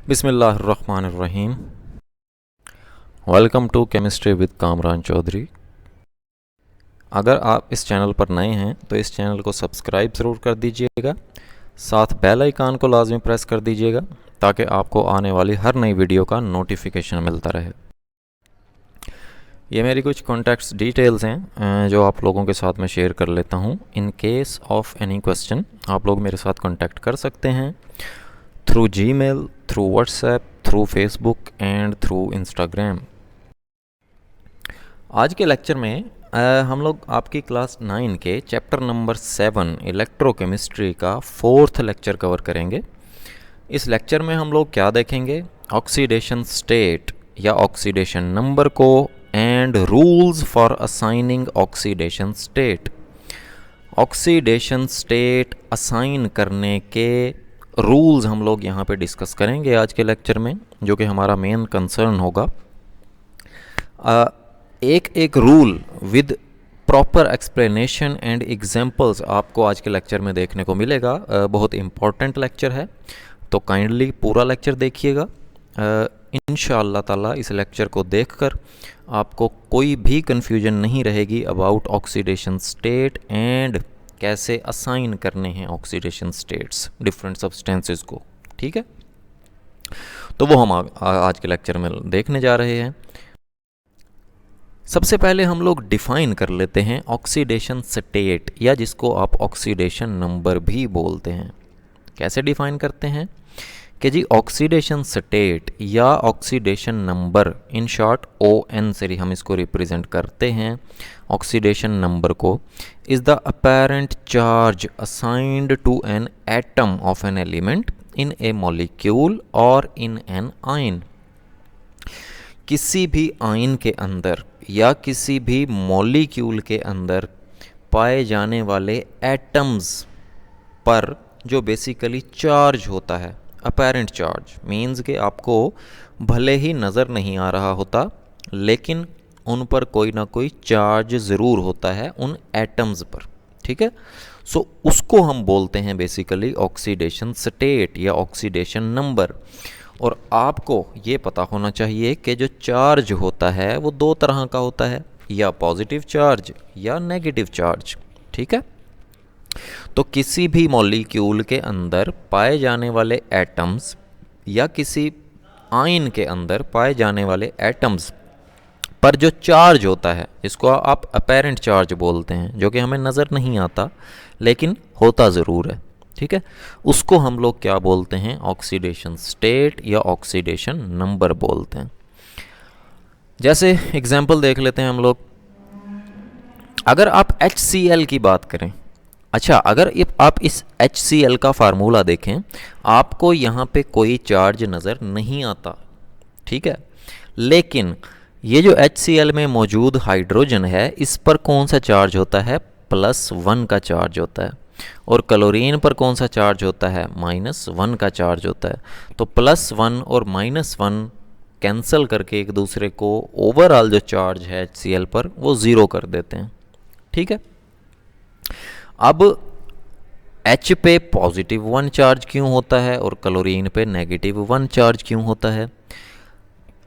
बिस्मिल्लाहिर्रहमानिर्रहीम। Welcome to chemistry with Kamran Chaudhary. अगर आप इस चैनल पर नए हैं तो इस चैनल को सब्सक्राइब ज़रूर कर दीजिएगा, साथ बेल आइकन को लाजमी प्रेस कर दीजिएगा ताकि आपको आने वाली हर नई वीडियो का नोटिफिकेशन मिलता रहे। ये मेरी कुछ कॉन्टैक्ट्स डिटेल्स हैं जो आप लोगों के साथ मैं शेयर कर लेता हूँ। In case of any question आप लोग मेरे साथ कॉन्टैक्ट कर सकते हैं through Gmail, through WhatsApp, through Facebook and through Instagram. आज के लेक्चर में हम लोग आपकी क्लास 9 के चैप्टर नंबर 7 इलेक्ट्रोकेमिस्ट्री का 4th लेक्चर कवर करेंगे। इस लेक्चर में हम लोग क्या देखेंगे? ऑक्सीडेशन स्टेट या ऑक्सीडेशन नंबर को and rules for assigning oxidation state. Oxidation state assign करने के रूल्स हम लोग यहाँ पे डिस्कस करेंगे आज के लेक्चर में, जो कि हमारा मेन कंसर्न होगा। एक एक rule with proper explanation and examples आपको आज के लेक्चर में देखने को मिलेगा। बहुत इम्पॉर्टेंट लेक्चर है, तो काइंडली पूरा लेक्चर देखिएगा। इंशाअल्लाह ताला इस लेक्चर को देखकर आपको कोई भी कन्फ्यूजन नहीं रहेगी अबाउट ऑक्सीडेशन स्टेट एंड कैसे असाइन करने हैं ऑक्सीडेशन स्टेट्स डिफरेंट सब्सटेंसेस को। ठीक है, तो वो हम आज के लेक्चर में देखने जा रहे हैं। सबसे पहले हम लोग डिफाइन कर लेते हैं ऑक्सीडेशन स्टेट, या जिसको आप ऑक्सीडेशन नंबर भी बोलते हैं। कैसे डिफाइन करते हैं कि जी ऑक्सीडेशन स्टेट या oxidation number, in short ON से हम इसको रिप्रेजेंट करते हैं ऑक्सीडेशन नंबर को, is the apparent charge assigned to an atom of an element in a molecule और इन एन आयन। किसी भी आयन के अंदर या किसी भी मॉलिक्यूल के अंदर पाए जाने वाले एटम्स पर जो बेसिकली चार्ज होता है, अपैरेंट चार्ज मीन्स कि आपको भले ही नज़र नहीं आ रहा होता लेकिन उन पर कोई ना कोई चार्ज ज़रूर होता है उन एटम्स पर। ठीक है, सो उसको हम बोलते हैं बेसिकली ऑक्सीडेशन स्टेट या ऑक्सीडेशन नंबर। और आपको ये पता होना चाहिए कि जो चार्ज होता है वो दो तरह का होता है, या पॉजिटिव चार्ज या नेगेटिव चार्ज। ठीक है, तो किसी भी मॉलिक्यूल के अंदर पाए जाने वाले एटम्स या किसी आयन के अंदर पाए जाने वाले एटम्स पर जो चार्ज होता है, इसको आप अपैरेंट चार्ज बोलते हैं, जो कि हमें नज़र नहीं आता लेकिन होता ज़रूर है। ठीक है, उसको हम लोग क्या बोलते हैं? ऑक्सीडेशन स्टेट या ऑक्सीडेशन नंबर बोलते हैं। जैसे एग्जांपल देख लेते हैं हम लोग। अगर आप HCl की बात करें, अच्छा अगर आप इस HCl का फार्मूला देखें, आपको यहाँ पे कोई चार्ज नज़र नहीं आता। ठीक है, लेकिन ये जो HCl में मौजूद हाइड्रोजन है, इस पर कौन सा चार्ज होता है? +1 का चार्ज होता है। और क्लोरीन पर कौन सा चार्ज होता है? -1 का चार्ज होता है। तो +1 और -1 कैंसिल करके एक दूसरे को ओवरऑल जो चार्ज है HCl पर वो ज़ीरो कर देते हैं। ठीक है, अब H पे +1 चार्ज क्यों होता है और क्लोरीन पे -1 चार्ज क्यों होता है?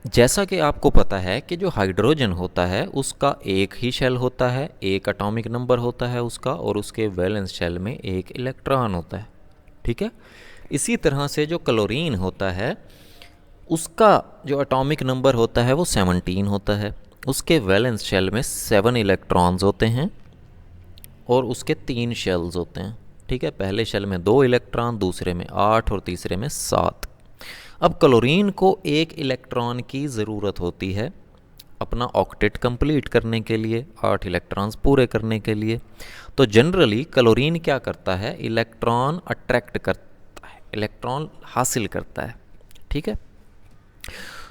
जैसा कि आपको पता है कि जो हाइड्रोजन होता है उसका एक ही शेल होता है, एक एटॉमिक नंबर होता है उसका, और उसके वैलेंस शेल में एक इलेक्ट्रॉन होता है। ठीक है, इसी तरह से जो क्लोरीन होता है उसका जो एटॉमिक नंबर होता है वो 17 होता है, उसके वैलेंस शेल में 7 इलेक्ट्रॉन्स होते हैं और उसके 3 शेल्स होते हैं। ठीक है, पहले शेल में 2 इलेक्ट्रॉन, दूसरे में 8 और तीसरे में 7। अब क्लोरीन को 1 इलेक्ट्रॉन की ज़रूरत होती है अपना ऑक्टेट कंप्लीट करने के लिए, 8 इलेक्ट्रॉन्स पूरे करने के लिए। तो जनरली क्लोरीन क्या करता है? इलेक्ट्रॉन अट्रैक्ट करता है, इलेक्ट्रॉन हासिल करता है। ठीक है,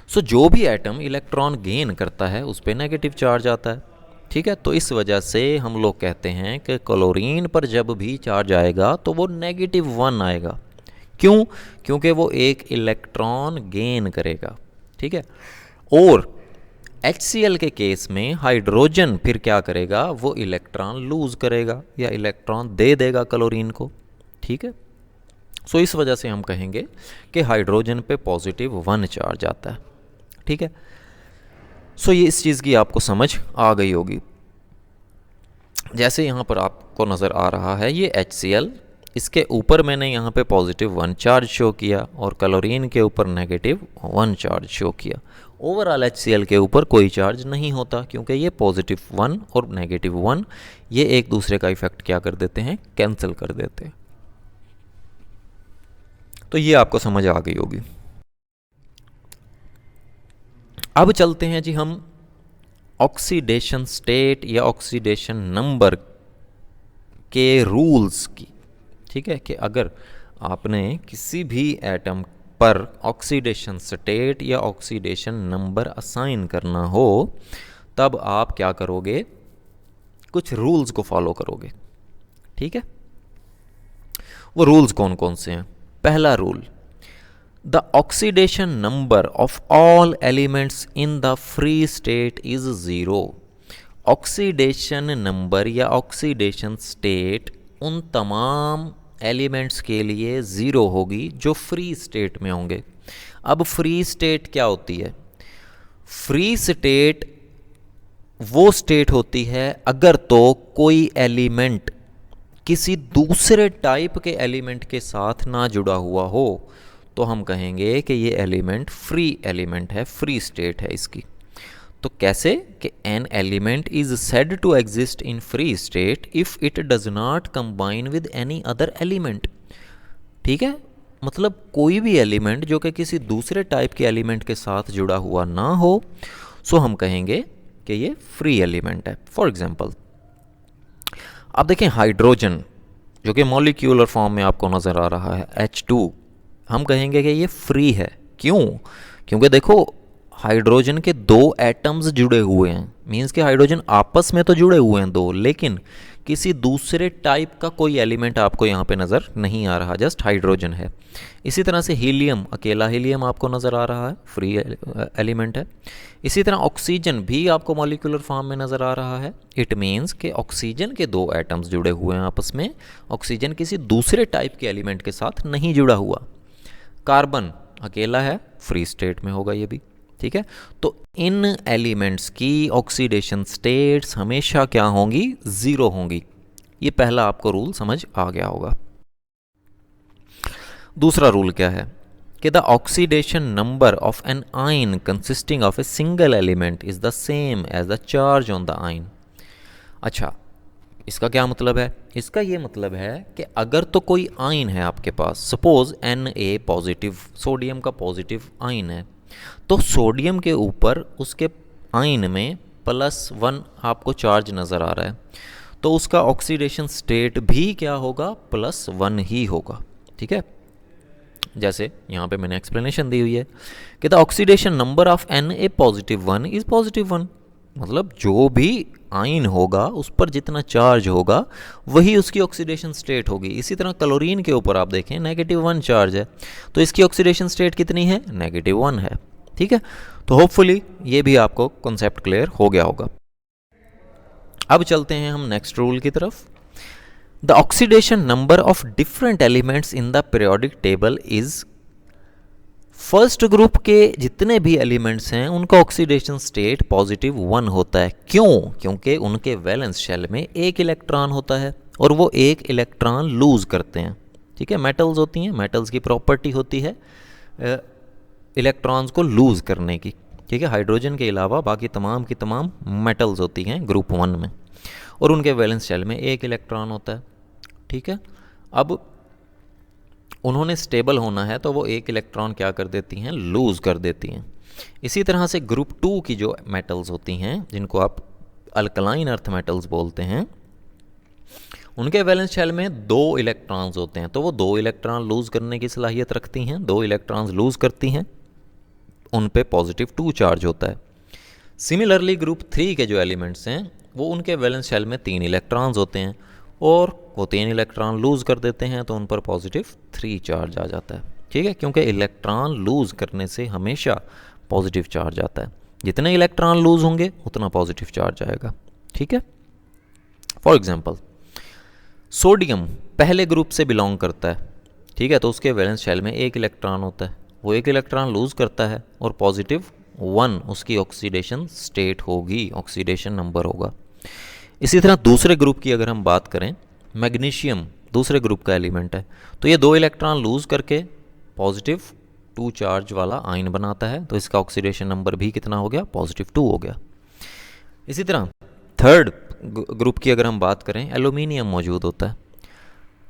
सो जो भी एटम इलेक्ट्रॉन गेन करता है उस पर नेगेटिव चार्ज आता है। ठीक है, तो इस वजह से हम लोग कहते हैं कि क्लोरीन पर जब भी चार्ज आएगा तो वो -1 आएगा। क्यों? क्योंकि वो एक इलेक्ट्रॉन गेन करेगा। ठीक है, और HCl के केस में हाइड्रोजन फिर क्या करेगा? वो इलेक्ट्रॉन लूज करेगा या इलेक्ट्रॉन दे देगा क्लोरीन को। ठीक है, सो इस वजह से हम कहेंगे कि हाइड्रोजन पे पॉजिटिव 1 चार्ज आता है। ठीक है, सो ये इस चीज़ की आपको समझ आ गई होगी। जैसे यहाँ पर आपको नज़र आ रहा है ये HCl, इसके ऊपर मैंने यहाँ पे पॉजिटिव 1 चार्ज शो किया और क्लोरीन के ऊपर नेगेटिव 1 चार्ज शो किया। ओवरऑल HCl के ऊपर कोई चार्ज नहीं होता क्योंकि ये पॉजिटिव 1 और नेगेटिव 1 ये एक दूसरे का इफेक्ट क्या कर देते हैं, कैंसिल कर देते हैं। तो ये आपको समझ आ गई होगी। अब चलते हैं जी हम ऑक्सीडेशन स्टेट या ऑक्सीडेशन नंबर के रूल्स की। ठीक है, कि अगर आपने किसी भी एटम पर ऑक्सीडेशन स्टेट या ऑक्सीडेशन नंबर असाइन करना हो तब आप क्या करोगे, कुछ रूल्स को फॉलो करोगे। ठीक है, वो रूल्स कौन कौन से हैं? पहला rule, the oxidation number of all elements in the free state is 0। Oxidation number या ऑक्सीडेशन स्टेट उन तमाम एलिमेंट्स के लिए 0 होगी जो फ्री स्टेट में होंगे। अब फ्री स्टेट क्या होती है? फ्री स्टेट वो स्टेट होती है अगर तो कोई एलिमेंट किसी दूसरे टाइप के एलिमेंट के साथ ना जुड़ा हुआ हो तो हम कहेंगे कि ये एलिमेंट फ्री एलिमेंट है, फ्री स्टेट है इसकी। तो कैसे कि an element is said to exist in free state if it does not combine with any other element. ठीक है, मतलब कोई भी एलिमेंट जो कि किसी दूसरे टाइप के एलिमेंट के साथ जुड़ा हुआ ना हो, सो हम कहेंगे कि ये फ्री एलिमेंट है। फॉर एग्जांपल आप देखें हाइड्रोजन जो कि मॉलिक्यूलर फॉर्म में आपको नज़र आ रहा है H2, हम कहेंगे कि ये फ्री है। क्यों? क्योंकि देखो हाइड्रोजन के 2 एटम्स जुड़े हुए हैं, मींस कि हाइड्रोजन आपस में तो जुड़े हुए हैं 2, लेकिन किसी दूसरे टाइप का कोई एलिमेंट आपको यहाँ पे नज़र नहीं आ रहा, जस्ट हाइड्रोजन है। इसी तरह से हीलियम, अकेला हीलियम आपको नज़र आ रहा है, फ्री एलिमेंट है। इसी तरह ऑक्सीजन भी आपको मॉलिक्यूलर फॉर्म में नज़र आ रहा है। इट मीन्स कि ऑक्सीजन के 2 एटम्स जुड़े हुए हैं आपस में, ऑक्सीजन किसी दूसरे टाइप के एलिमेंट के साथ नहीं जुड़ा हुआ। कार्बन अकेला है, फ्री स्टेट में होगा ये भी। ठीक है, तो इन एलिमेंट्स की ऑक्सीडेशन स्टेट्स हमेशा क्या होंगी, 0 होंगी। ये पहला आपको रूल समझ आ गया होगा। दूसरा रूल क्या है कि the oxidation number of an ion consisting of a single element is the same as the charge on the ion. अच्छा, इसका क्या मतलब है? इसका ये मतलब है कि अगर तो कोई आयन है आपके पास, सपोज Na पॉजिटिव, सोडियम का पॉजिटिव आयन है, तो सोडियम के ऊपर उसके आयन में +1 आपको चार्ज नज़र आ रहा है, तो उसका ऑक्सीडेशन स्टेट भी क्या होगा, +1 ही होगा। ठीक है, जैसे यहाँ पे मैंने एक्सप्लेनेशन दी हुई है कि the oxidation number of Na +1 is +1, मतलब जो भी आयन होगा उस पर जितना चार्ज होगा वही उसकी ऑक्सीडेशन स्टेट होगी। इसी तरह क्लोरीन के ऊपर आप देखें -1 चार्ज है, तो इसकी ऑक्सीडेशन स्टेट कितनी है, -1 है। ठीक है, तो होपफुली ये भी आपको कॉन्सेप्ट क्लियर हो गया होगा। अब चलते हैं हम नेक्स्ट रूल की तरफ। The oxidation number of different elements in the periodic table is, first group के जितने भी एलिमेंट्स हैं उनका ऑक्सीडेशन स्टेट +1 होता है। क्यों? क्योंकि उनके वैलेंस शेल में 1 इलेक्ट्रॉन होता है और वो 1 इलेक्ट्रॉन लूज करते हैं। ठीक है, मेटल्स होती हैं, मेटल्स की प्रॉपर्टी होती है इलेक्ट्रॉन्स को लूज करने की। ठीक है, हाइड्रोजन के अलावा बाकी तमाम की तमाम मेटल्स होती हैं ग्रुप 1 में और उनके वैलेंस शेल में 1 इलेक्ट्रॉन होता है। ठीक है, अब उन्होंने स्टेबल होना है तो वो 1 इलेक्ट्रॉन क्या कर देती हैं, लूज कर देती हैं। इसी तरह से ग्रुप 2 की जो मेटल्स होती हैं जिनको आप अल्कलाइन अर्थ मेटल्स बोलते हैं, उनके वैलेंस शेल में 2 इलेक्ट्रॉन्स होते हैं, तो वो 2 इलेक्ट्रॉन लूज करने की सलाहियत रखती हैं। 2 इलेक्ट्रॉन्स लूज करती हैं, उन पे +2 चार्ज होता है। सिमिलरली ग्रुप 3 के जो एलिमेंट्स हैं वो उनके वैलेंस शेल में 3 इलेक्ट्रॉन्स होते हैं और वो 3 इलेक्ट्रॉन लूज कर देते हैं तो उन पर +3 चार्ज आ जाता है। ठीक है, क्योंकि इलेक्ट्रॉन लूज करने से हमेशा पॉजिटिव चार्ज आता है। जितने इलेक्ट्रॉन लूज होंगे उतना पॉजिटिव चार्ज आएगा। ठीक है, फॉर एग्जांपल सोडियम पहले ग्रुप से बिलोंग करता है, ठीक है, तो उसके वैलेंस शेल में एक इलेक्ट्रॉन होता है, वो एक इलेक्ट्रॉन लूज़ करता है और +1 उसकी ऑक्सीडेशन स्टेट होगी, ऑक्सीडेशन नंबर होगा। इसी तरह दूसरे ग्रुप की अगर हम बात करें, मैग्नीशियम दूसरे ग्रुप का एलिमेंट है, तो ये 2 इलेक्ट्रॉन लूज़ करके +2 चार्ज वाला आयन बनाता है, तो इसका ऑक्सीडेशन नंबर भी कितना हो गया, +2 हो गया। इसी तरह थर्ड ग्रुप की अगर हम बात करें, एल्यूमिनियम मौजूद होता है,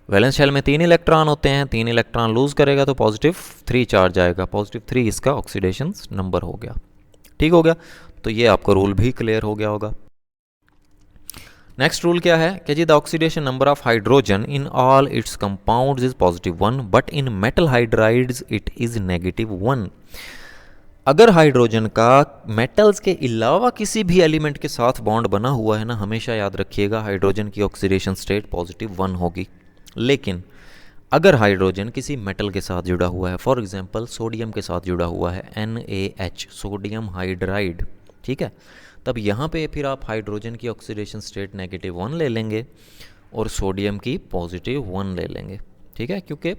वैलेंस शेल में 3 इलेक्ट्रॉन होते हैं, 3 इलेक्ट्रॉन लूज़ करेगा तो +3 चार्ज आएगा, +3 इसका ऑक्सीडेशन नंबर हो गया। ठीक हो गया, तो ये आपको रूल भी क्लियर हो गया होगा। नेक्स्ट रूल क्या है कि जी the oxidation number of hydrogen in all its compounds is +1 but in metal hydrides it is -1। अगर हाइड्रोजन का मेटल्स के अलावा किसी भी एलिमेंट के साथ बॉन्ड बना हुआ है ना, हमेशा याद रखिएगा हाइड्रोजन की ऑक्सीडेशन स्टेट +1 होगी। लेकिन अगर हाइड्रोजन किसी मेटल के साथ जुड़ा हुआ है, फॉर एग्जांपल सोडियम के साथ जुड़ा हुआ है, NaH सोडियम हाइड्राइड, ठीक है, तब यहाँ पे फिर आप हाइड्रोजन की ऑक्सीडेशन स्टेट -1 ले लेंगे और सोडियम की +1 ले लेंगे। ठीक है, क्योंकि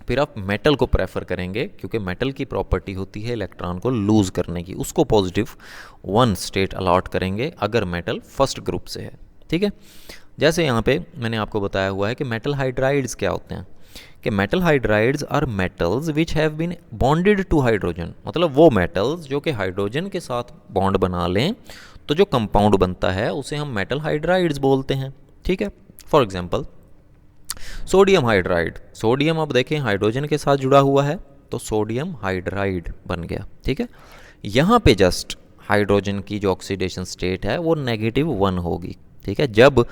फिर आप मेटल को प्रेफर करेंगे, क्योंकि मेटल की प्रॉपर्टी होती है इलेक्ट्रॉन को लूज़ करने की, उसको +1 स्टेट अलॉट करेंगे अगर मेटल फर्स्ट ग्रुप से है। ठीक है, जैसे यहाँ पे मैंने आपको बताया हुआ है कि मेटल हाइड्राइड्स क्या होते हैं, कि metal hydrides are metals which have been bonded to hydrogen, मतलब वो मेटल्स जो कि हाइड्रोजन के साथ बॉन्ड बना लें तो जो कंपाउंड बनता है उसे हम मेटल हाइड्राइड्स बोलते हैं। ठीक है, for example sodium hydride, sodium अब देखें हाइड्रोजन के साथ जुड़ा हुआ है तो सोडियम हाइड्राइड बन गया। ठीक है, यहाँ पे जस्ट हाइड्रोजन की जो ऑक्सीडेशन स्टेट है वो -1 होगी। ठीक है, जब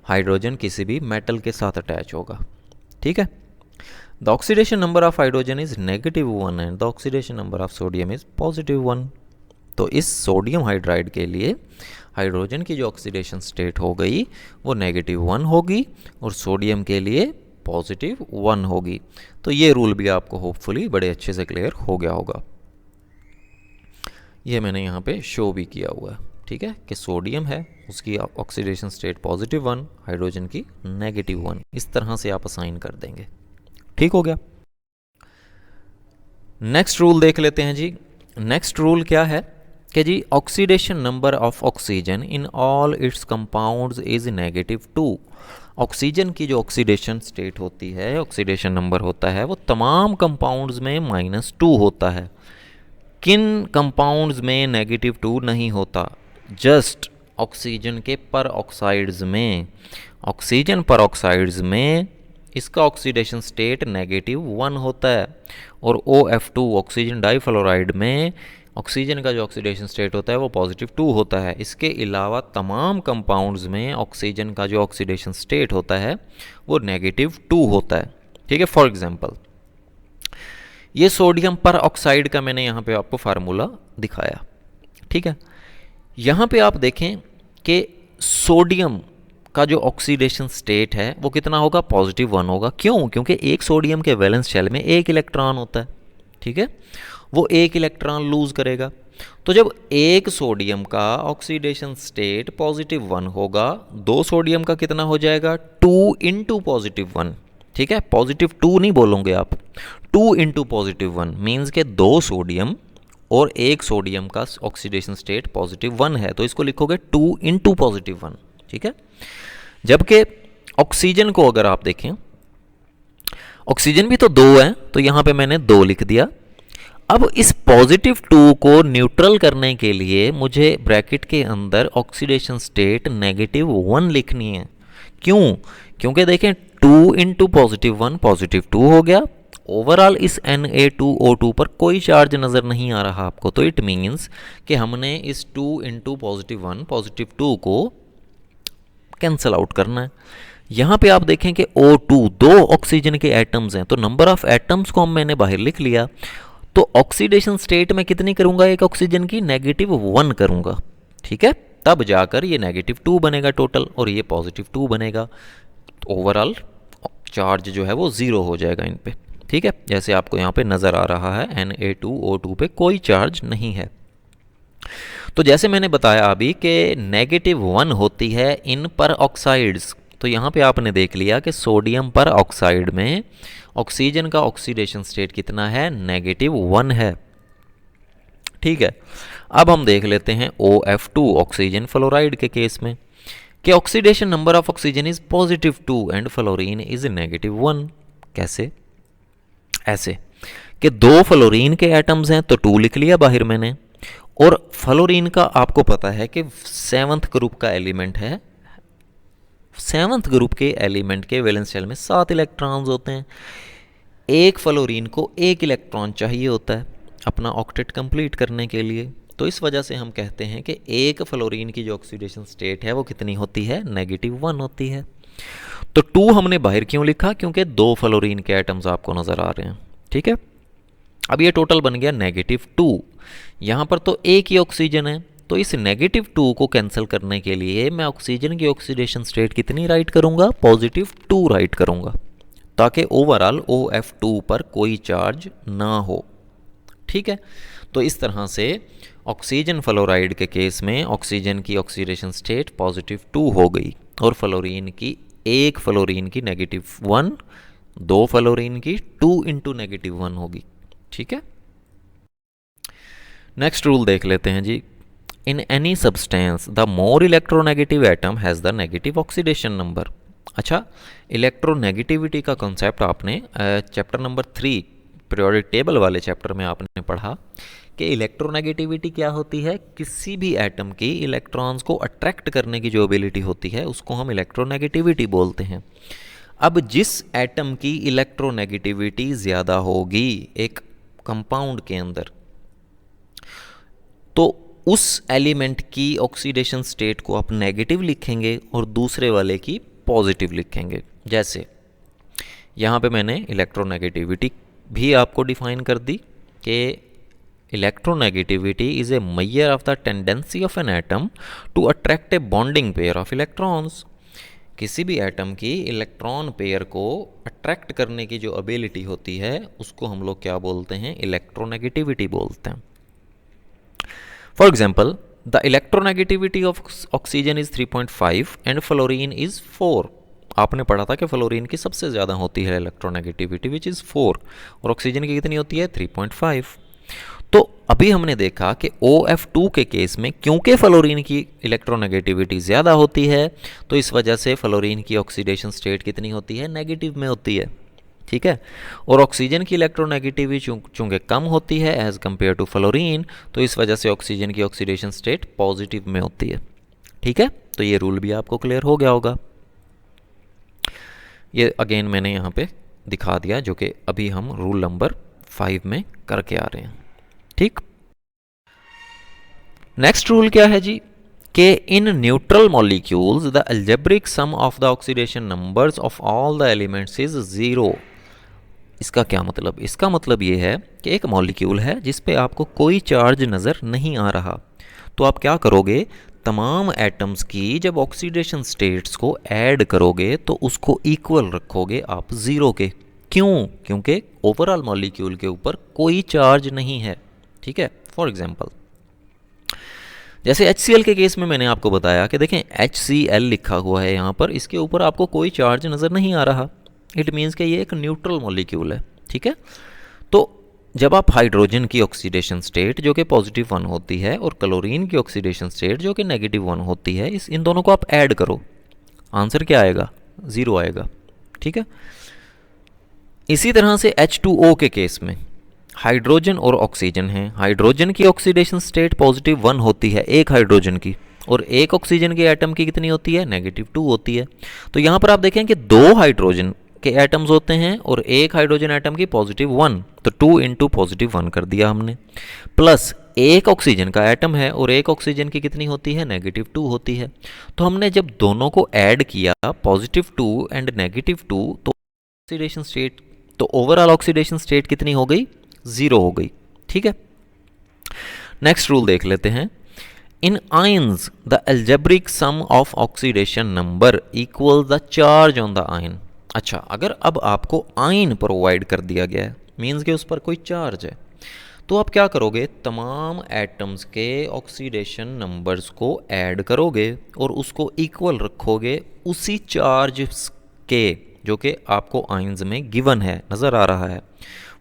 हाइड्रोजन किसी भी मेटल के साथ अटैच होगा। ठीक है, the oxidation number of hydrogen is -1 and the oxidation number of sodium is +1। तो इस सोडियम हाइड्राइड के लिए हाइड्रोजन की जो ऑक्सीडेशन स्टेट हो गई वो -1 होगी और सोडियम के लिए +1 होगी। तो ये रूल भी आपको होपफुली बड़े अच्छे से क्लियर हो गया होगा। ये मैंने यहाँ पे शो भी किया हुआ है। ठीक है, कि सोडियम है उसकी ऑक्सीडेशन स्टेट +1, हाइड्रोजन की -1, इस तरह से आप असाइन कर देंगे। ठीक हो गया। नेक्स्ट रूल देख लेते हैं जी। नेक्स्ट रूल क्या है कि जी oxidation number of oxygen in all its compounds is -2। Oxygen की जो ऑक्सीडेशन स्टेट होती है, ऑक्सीडेशन नंबर होता है, वो तमाम कंपाउंड्स में -2 होता है। किन कंपाउंड्स में -2 नहीं होता? जस्ट ऑक्सीजन के पर ऑक्साइड्स में, ऑक्सीजन पर ऑक्साइड्स में इसका ऑक्सीडेशन स्टेट -1 होता है और OF2 ऑक्सीजन डाइफ्लोराइड में ऑक्सीजन का जो ऑक्सीडेशन स्टेट होता है वो +2 होता है। इसके अलावा तमाम कंपाउंड्स में ऑक्सीजन का जो ऑक्सीडेशन स्टेट होता है वो -2 होता है। ठीक है, फॉर एग्जांपल ये सोडियम पर ऑक्साइड का मैंने यहाँ पे आपको फार्मूला दिखाया। ठीक है, यहाँ पे आप देखें कि सोडियम का जो ऑक्सीडेशन स्टेट है वो कितना होगा, +1 होगा। क्यों? क्योंकि एक सोडियम के वैलेंस शेल में एक इलेक्ट्रॉन होता है। ठीक है, वो एक इलेक्ट्रॉन लूज करेगा, तो जब एक सोडियम का ऑक्सीडेशन स्टेट +1 होगा, 2 सोडियम का कितना हो जाएगा, 2 × +1। ठीक है, +2 नहीं बोलोगे आप, 2 × +1 मीन्स के 2 सोडियम और एक सोडियम का ऑक्सीडेशन स्टेट +1 है, तो इसको लिखोगे 2 × +1। ठीक है, जबकि ऑक्सीजन को अगर आप देखें, ऑक्सीजन भी तो 2 है, तो यहाँ पे मैंने 2 लिख दिया। अब इस +2 को न्यूट्रल करने के लिए मुझे ब्रैकेट के अंदर ऑक्सीडेशन स्टेट -1 लिखनी है। क्यों? क्योंकि देखें 2 × +1 +2 हो गया। ओवरऑल इस Na2O2 पर कोई चार्ज नज़र नहीं आ रहा आपको, तो इट मीन्स कि हमने इस 2 × +1 +2 को कैंसिल आउट करना है। यहाँ पे आप देखें कि O2 2 ऑक्सीजन के एटम्स हैं, तो नंबर ऑफ एटम्स को मैंने बाहर लिख लिया, तो ऑक्सीडेशन स्टेट में कितनी करूँगा एक ऑक्सीजन की, -1 करूँगा। ठीक है, तब जाकर ये -2 बनेगा टोटल और ये +2 बनेगा। ओवरऑल चार्ज जो है वो 0 हो जाएगा इन पे। ठीक है, जैसे आपको यहाँ पे नज़र आ रहा है Na2O2 पे कोई चार्ज नहीं है। तो जैसे मैंने बताया अभी कि -1 होती है इन पर ऑक्साइड्स, तो यहाँ पे आपने देख लिया कि सोडियम पर ऑक्साइड में ऑक्सीजन का ऑक्सीडेशन स्टेट कितना है, -1 है। ठीक है, अब हम देख लेते हैं OF2 ऑक्सीजन फ्लोराइड के केस में कि oxidation number of oxygen is +2 and fluorine is -1। कैसे? ऐसे कि 2 फ्लोरीन के एटम्स हैं तो 2 लिख लिया बाहर मैंने, और फ्लोरीन का आपको पता है कि 7th ग्रुप का एलिमेंट है। 7th ग्रुप के एलिमेंट के वैलेंस शेल में 7 इलेक्ट्रॉन्स होते हैं। एक फ्लोरीन को 1 इलेक्ट्रॉन चाहिए होता है अपना ऑक्टेट कंप्लीट करने के लिए, तो इस वजह से हम कहते हैं कि एक फ्लोरीन की जो ऑक्सीडेशन स्टेट है वो कितनी होती है, -1 होती है। तो 2 हमने बाहर क्यों लिखा, क्योंकि 2 फ्लोरीन के एटम्स आपको नज़र आ रहे हैं। ठीक है, अब ये टोटल बन गया -2। यहाँ पर तो एक ही ऑक्सीजन है, तो इस -2 को कैंसिल करने के लिए मैं ऑक्सीजन की ऑक्सीडेशन स्टेट कितनी राइट करूँगा, +2 राइट करूँगा, ताकि ओवरऑल OF2 पर कोई चार्ज ना हो। ठीक है, तो इस तरह से ऑक्सीजन फ्लोराइड के केस में ऑक्सीजन की ऑक्सीडेशन स्टेट +2 हो गई, और फ्लोरीन की एक फ्लोरीन की -1, 2 फ्लोरीन की 2 × -1 होगी। ठीक है, नेक्स्ट रूल देख लेते हैं जी। In any substance the more electronegative atom has the negative oxidation number. अच्छा, इलेक्ट्रोनेगेटिविटी का कॉन्सेप्ट आपने चैप्टर नंबर 3 पीरियोडिक टेबल वाले चैप्टर में आपने पढ़ा कि इलेक्ट्रोनेगेटिविटी क्या होती है, किसी भी एटम की इलेक्ट्रॉन्स को अट्रैक्ट करने की जो एबिलिटी होती है उसको हम इलेक्ट्रोनेगेटिविटी बोलते हैं। अब जिस एटम की इलेक्ट्रोनेगेटिविटी ज़्यादा होगी एक कंपाउंड के अंदर, तो उस एलिमेंट की ऑक्सीडेशन स्टेट को आप नेगेटिव लिखेंगे और दूसरे वाले की पॉजिटिव लिखेंगे। जैसे यहाँ पे मैंने इलेक्ट्रोनेगेटिविटी भी आपको डिफाइन कर दी कि electronegativity is a measure of the tendency of an atom to attract a bonding pair of electrons. किसी भी एटम की इलेक्ट्रॉन पेयर को अट्रैक्ट करने की जो एबिलिटी होती है उसको हम लोग क्या बोलते हैं, इलेक्ट्रोनेगेटिविटी बोलते हैं। For example, the electronegativity of oxygen is 3.5 and fluorine is 4। आपने पढ़ा था कि फ्लोरीन की सबसे ज़्यादा होती है इलेक्ट्रोनेगेटिविटी विच इज़ 4, और ऑक्सीजन की कितनी होती है, 3.5। तो अभी हमने देखा कि OF2 के केस में क्योंकि फ्लोरीन की इलेक्ट्रोनेगेटिविटी ज़्यादा होती है, तो इस वजह से फ्लोरीन की ऑक्सीडेशन स्टेट कितनी होती है, नेगेटिव में होती है। ठीक है, और ऑक्सीजन की इलेक्ट्रोनेगेटिविटी चूँकि कम होती है एज़ कम्पेयर टू फ्लोरीन, तो इस वजह से ऑक्सीजन की ऑक्सीडेशन स्टेट पॉजिटिव में होती है। ठीक है, तो ये रूल भी आपको क्लियर हो गया होगा। ये अगेन मैंने यहाँ पे दिखा दिया, जो कि अभी हम रूल नंबर 5 में करके आ रहे हैं। ठीक, नेक्स्ट रूल क्या है जी, कि in neutral molecules the algebraic sum of the oxidation numbers of all the elements is 0। इसका क्या मतलब, इसका मतलब ये है कि एक मॉलिक्यूल है जिस पे आपको कोई चार्ज नज़र नहीं आ रहा, तो आप क्या करोगे, तमाम एटम्स की जब ऑक्सीडेशन स्टेट्स को ऐड करोगे तो उसको इक्वल रखोगे आप 0 के। क्यों? क्योंकि ओवरऑल मॉलिक्यूल के ऊपर कोई चार्ज नहीं है। ठीक है, फॉर एग्जांपल जैसे HCl के केस में मैंने आपको बताया कि देखें HCl लिखा हुआ है यहाँ पर, इसके ऊपर आपको कोई चार्ज नज़र नहीं आ रहा। इट मीन्स कि ये एक न्यूट्रल मॉलिक्यूल है। ठीक है, तो जब आप हाइड्रोजन की ऑक्सीडेशन स्टेट जो कि +1 होती है और क्लोरीन की ऑक्सीडेशन स्टेट जो कि -1 होती है, इन दोनों को आप ऐड करो, आंसर क्या आएगा, 0 आएगा। ठीक है, इसी तरह से H2O के केस में हाइड्रोजन और ऑक्सीजन है, हाइड्रोजन की ऑक्सीडेशन स्टेट +1 होती है एक हाइड्रोजन की, और एक ऑक्सीजन के एटम की कितनी होती है, -2 होती है। तो यहाँ पर आप देखें कि 2 हाइड्रोजन के एटम्स होते हैं और एक हाइड्रोजन एटम की +1, तो 2 × +1 कर दिया हमने, प्लस एक ऑक्सीजन का एटम है और एक ऑक्सीजन की कितनी होती है, -2 होती है। तो हमने जब दोनों को ऐड किया +2 एंड -2, तो ऑक्सीडेशन स्टेट, तो ओवरऑल ऑक्सीडेशन स्टेट कितनी हो गई, 0 हो गई। ठीक है, नेक्स्ट रूल देख लेते हैं। In ions the algebraic sum of oxidation number equal the charge on the ion. अच्छा, अगर अब आपको आयन प्रोवाइड कर दिया गया है, मीन्स कि उस पर कोई चार्ज है, तो आप क्या करोगे, तमाम एटम्स के ऑक्सीडेशन नंबर्स को ऐड करोगे और उसको इक्वल रखोगे उसी चार्ज के, जो कि आपको आयंस में गिवन है, नज़र आ रहा है।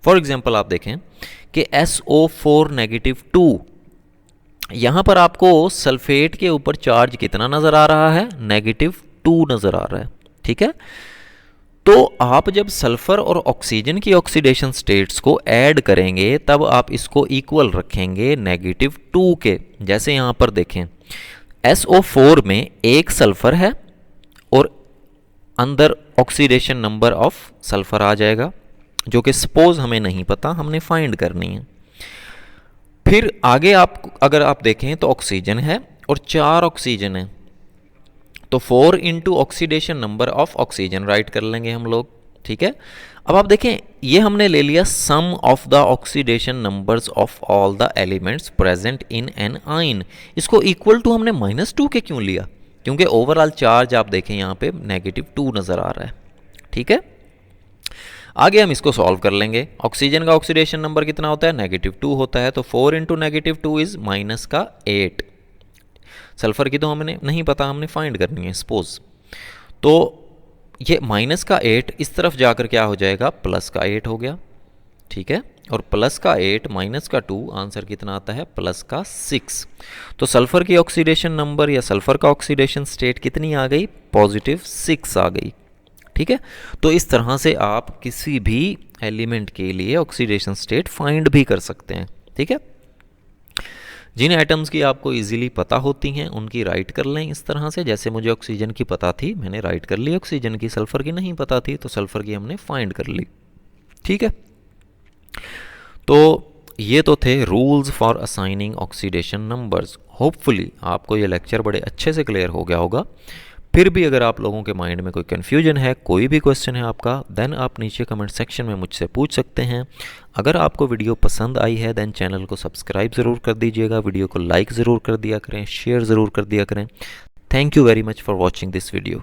फॉर एग्जांपल आप देखें कि SO4 नेगेटिव 2, यहाँ पर आपको सल्फेट के ऊपर चार्ज कितना नज़र आ रहा है, -2 नज़र आ रहा है। ठीक है, तो आप जब सल्फर और ऑक्सीजन की ऑक्सीडेशन स्टेट्स को ऐड करेंगे तब आप इसको इक्वल रखेंगे -2 के। जैसे यहाँ पर देखें SO4 में एक सल्फर है और अंदर ऑक्सीडेशन नंबर ऑफ सल्फर आ जाएगा, जो कि सपोज हमें नहीं पता, हमने फाइंड करनी है। फिर आगे अगर आप देखें तो ऑक्सीजन है और 4 ऑक्सीजन है, तो 4 into oxidation number of oxygen right कर लेंगे हम लोग। ठीक है, अब आप देखें ये हमने ले लिया sum of the oxidation numbers of all the elements present in an ion. इसको इक्वल टू हमने -2 के क्यों लिया, क्योंकि ओवरऑल चार्ज आप देखें यहाँ पे -2 नज़र आ रहा है। ठीक है, आगे हम इसको सॉल्व कर लेंगे। ऑक्सीजन का ऑक्सीडेशन नंबर कितना होता है, -2 होता है, तो 4 इंटू -2 इज -8। सल्फर की तो हमें नहीं पता, हमने फाइंड करनी है सपोज, तो ये -8 इस तरफ जाकर क्या हो जाएगा, +8 हो गया। ठीक है, और +8 -2 आंसर कितना आता है, +6। तो सल्फर की ऑक्सीडेशन नंबर या सल्फर का ऑक्सीडेशन स्टेट कितनी आ गई, +6 आ गई। ठीक है, तो इस तरह से आप किसी भी एलिमेंट के लिए ऑक्सीडेशन स्टेट फाइंड भी कर सकते हैं। ठीक है, जिन एटम्स की आपको इजीली पता होती हैं उनकी राइट कर लें इस तरह से। जैसे मुझे ऑक्सीजन की पता थी, मैंने राइट कर ली ऑक्सीजन की, सल्फर की नहीं पता थी तो सल्फर की हमने फाइंड कर ली। ठीक है, तो ये तो थे rules for assigning oxidation numbers. Hopefully आपको ये लेक्चर बड़े अच्छे से क्लियर हो गया होगा। फिर भी अगर आप लोगों के माइंड में कोई कन्फ्यूजन है, कोई भी क्वेश्चन है आपका, देन आप नीचे कमेंट सेक्शन में मुझसे पूछ सकते हैं। अगर आपको वीडियो पसंद आई है देन चैनल को सब्सक्राइब ज़रूर कर दीजिएगा, वीडियो को लाइक ज़रूर कर दिया करें, शेयर ज़रूर कर दिया करें। Thank you very much for watching this video.